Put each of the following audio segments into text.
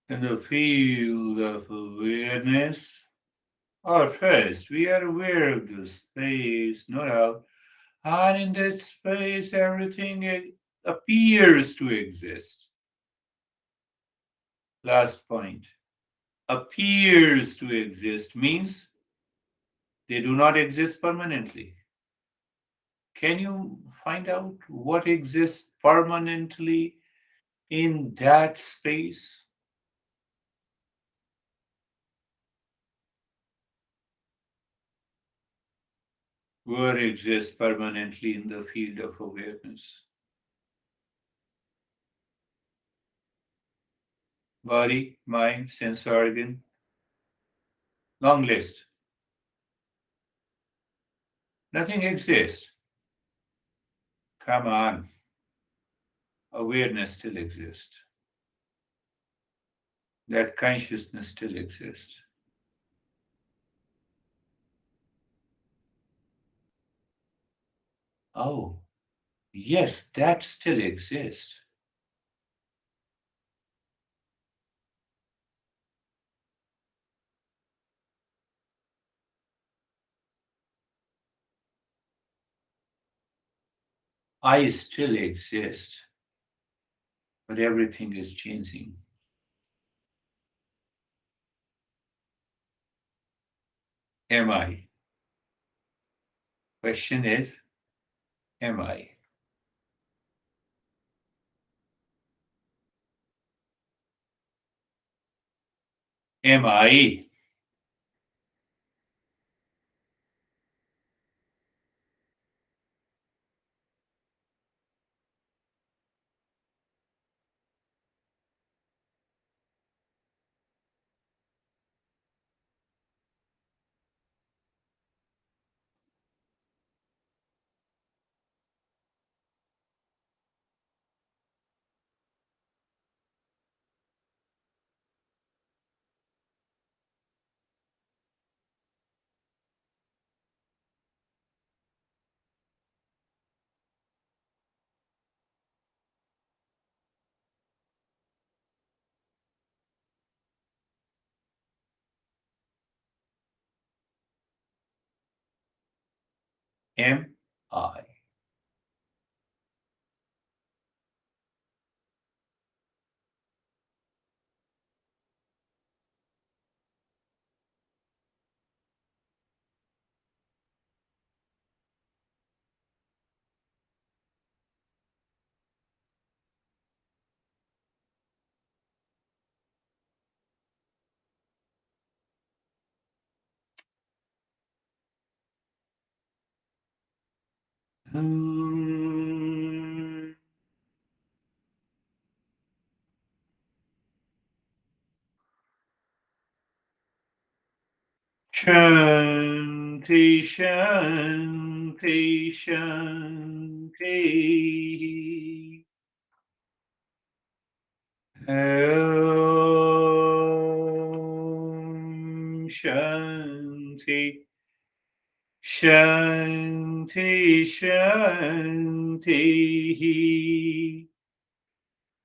In the field of awareness, or first, we are aware of the space, no doubt, and in that space, everything appears to exist. Last point. Appears to exist means they do not exist permanently. Can you find out what exists permanently in that space? What exists permanently in the field of awareness? Body, mind, sense organ, long list. Nothing exists. Come on, awareness still exists. That consciousness still exists. Oh, yes, that still exists. I still exist, but everything is changing. Am I? Question is, am I? Am I? Am I? Hmm. Shanti, Shanti, Shanti. Om Shanti, Shanti, Shanti.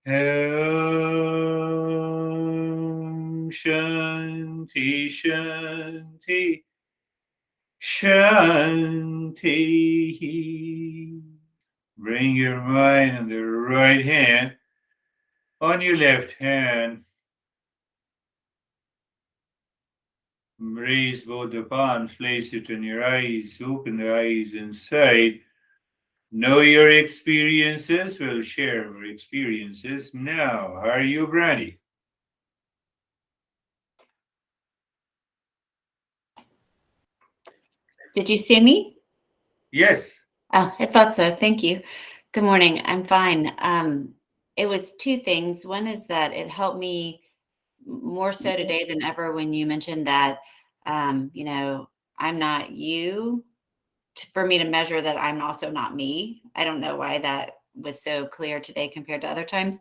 Om Shanti, Shanti, Shanti. Bring your mind on the right hand on your left hand. Raise both the palms, place it on your eyes, open the eyes inside. Know your experiences, we'll share our experiences. Now, are you ready? Did you see me? Yes. Oh, I thought so. Thank you. Good morning. I'm fine. It was two things. One is that it helped me more so today than ever when you mentioned that, I'm not you, for me to measure that I'm also not me. I don't know why that was so clear today compared to other times.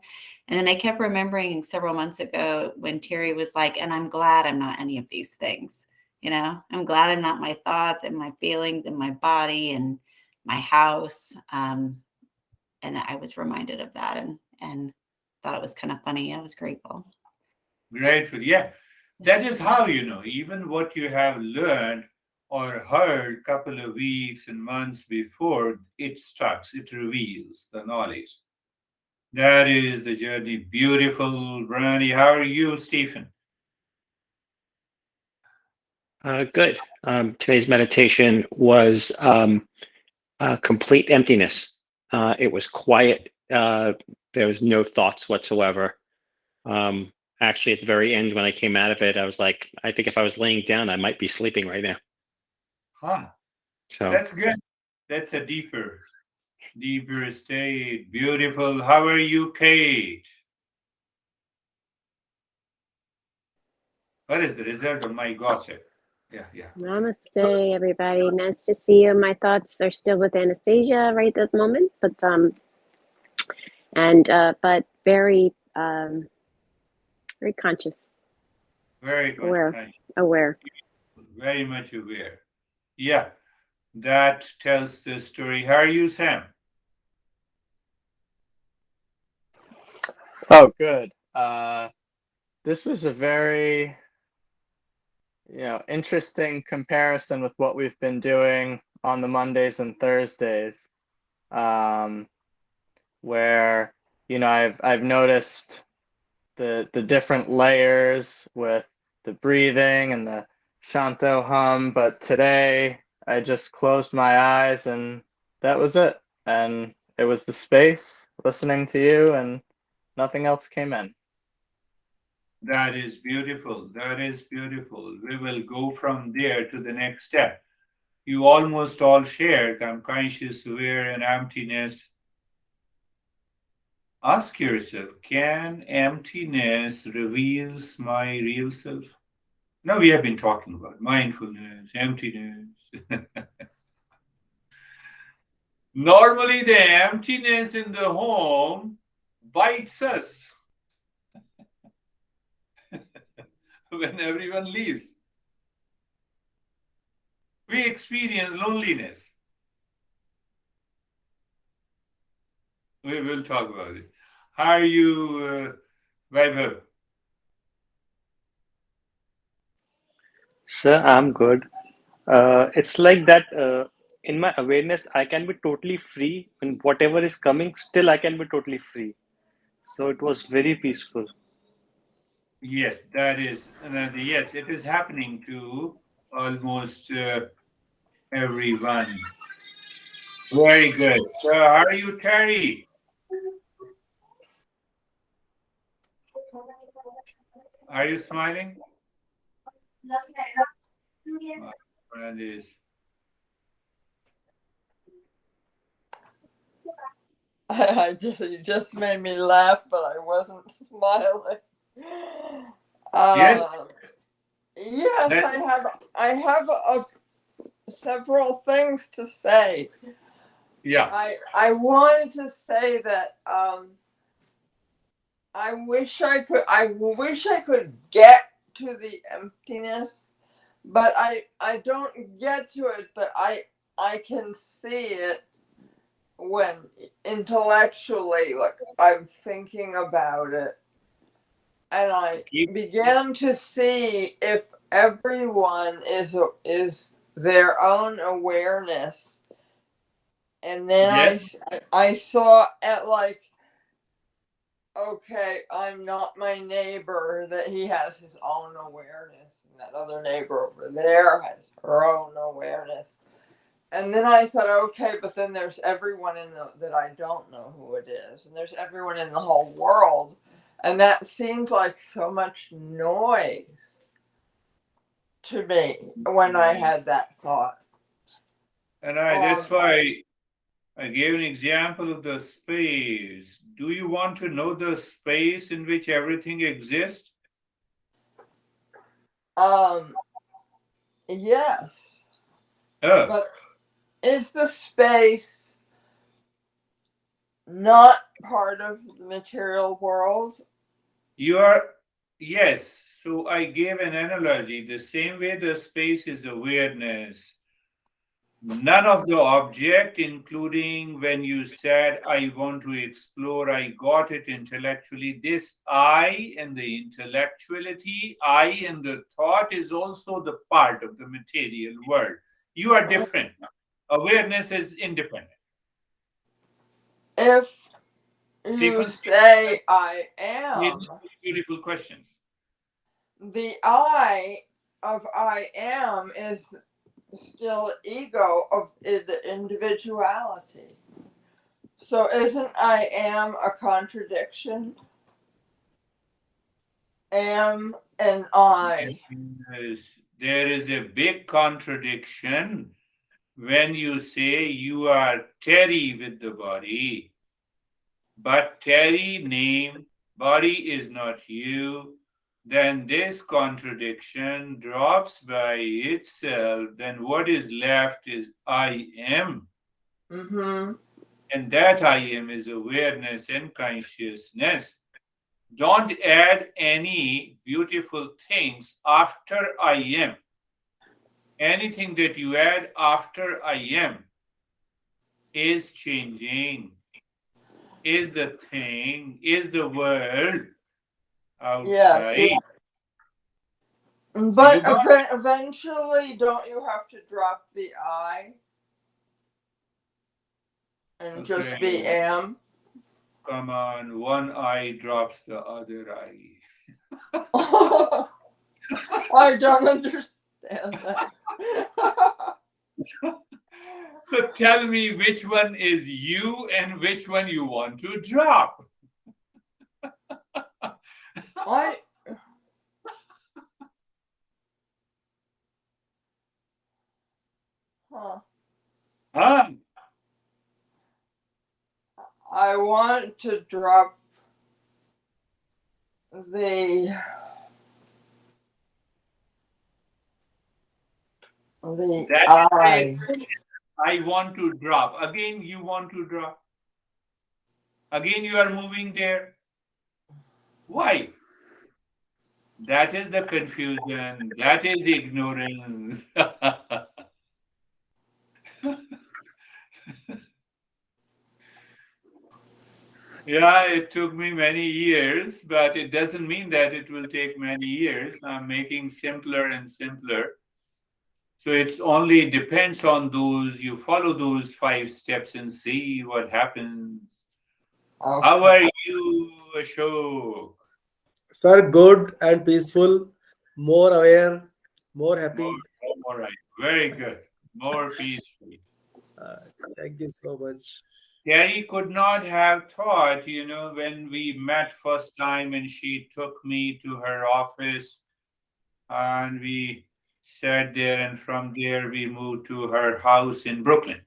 And then I kept remembering several months ago when Terry was like, and I'm glad I'm not any of these things. I'm glad I'm not my thoughts and my feelings and my body and my house. And I was reminded of that and thought it was kind of funny. I was grateful. Grateful. Yeah. That is how even what you have learned or heard couple of weeks and months before, it starts, it reveals the knowledge. That is the journey. Beautiful, Brandy. How are you, Stephen? Good. Today's meditation was complete emptiness. It was quiet. There was no thoughts whatsoever. Um, Actually, at the very end, when I came out of it, I was like, I think if I was laying down, I might be sleeping right now. Huh. So, That's good. That's a deeper state. Beautiful. How are you, Kate? What is the result of my gossip? Yeah, yeah. Okay. Namaste, everybody. Nice to see you. My thoughts are still with Anastasia right at the moment, but very very conscious, Very much aware, conscious, aware. very much aware. Yeah, that tells the story. How are you, Sam? Oh, good. This was a very, interesting comparison with what we've been doing on the Mondays and Thursdays, um, where, I've noticed the different layers with the breathing and the Shanto hum, but today I just closed my eyes and that was it. And it was the space listening to you and nothing else came in. That is beautiful. That is beautiful. We will go from there to the next step. You almost all shared. I'm conscious, aware, and emptiness. Ask yourself, can emptiness reveals my real self? Now we have been talking about mindfulness, emptiness. Normally, the emptiness in the home bites us when everyone leaves. We experience loneliness. We will talk about it. How are you, Vaibhav? Sir, I'm good. It's like that in my awareness, I can be totally free, and whatever is coming, still I can be totally free. So it was very peaceful. Yes, that is. Yes, it is happening to almost everyone. Very good. So, how are you, Terry? Are you smiling? My friend is. You just made me laugh, but I wasn't smiling. Yes, Uh, yes, that. I have several things to say. Yeah. I wanted to say that I wish I could get to the emptiness, but I don't get to it, but I can see it when intellectually, like, I'm thinking about it, and I Keep. began to see if everyone is their own awareness, and then Yes. I saw it like, okay, I'm not my neighbor, that he has his own awareness, and that other neighbor over there has her own awareness. And then I thought, okay, but then there's everyone that I don't know who it is, and there's everyone in the whole world, and that seemed like so much noise to me when I had that thought. That's Um, why I gave an example of the space. Do you want to know the space in which everything exists? um, yes, Oh, but is the space not part of the material world? you are. Yes. So I gave an analogy. The same way the space is awareness, None of the object, including when you said, I want to explore, I got it intellectually. This I and the intellectuality, I and the thought is also the part of the material world. You are different. Awareness is independent. If you Stephen, say I these am, are beautiful questions. the I of I am is still ego of the individuality. So isn't I am a contradiction? Am and I. Yes, there is a big contradiction when you say you are Terry with the body, but Terry name, body is not you, then this contradiction drops by itself. Then what is left is I am. Mm-hmm. And that I am is awareness and consciousness. Don't add any beautiful things after I am. Anything that you add after I am is changing, is the thing, is the world Yes. outside. So But you got eventually, don't you have to drop the I and just okay. be am? Come on, one eye drops the other eye. I don't understand that. So tell me which one is you and which one you want to drop. I huh. Huh? I want to drop the That is I. I want to drop. Again, you want to drop. Again, you are moving there. Why? That is the confusion. That is ignorance. Yeah, it took me many years, but it doesn't mean that it will take many years. I'm making simpler and simpler. So it's only depends on those, you follow those 5 steps and see what happens. How Okay. are you, Ashok? Sir, good and peaceful, more aware, more happy. All right, very good. More peaceful. Uh, Thank you so much. Terry could not have thought, when we met first time and she took me to her office and we sat there, and from there we moved to her house in Brooklyn.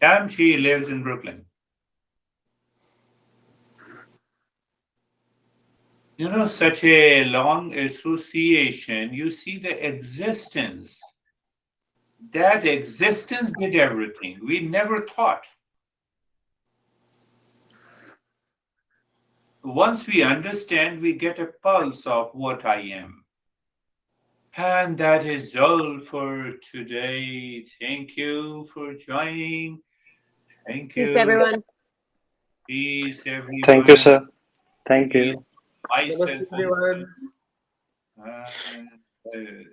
Damn, she lives in Brooklyn. Such a long association, you see the existence. That existence did everything. We never thought. Once we understand, we get a pulse of what I am. And that is all for today. Thank you for joining. Thank Peace, you. everyone. Peace, Thank you, everyone. sir. Thank Peace, you. Namaste, myself everyone. also. And,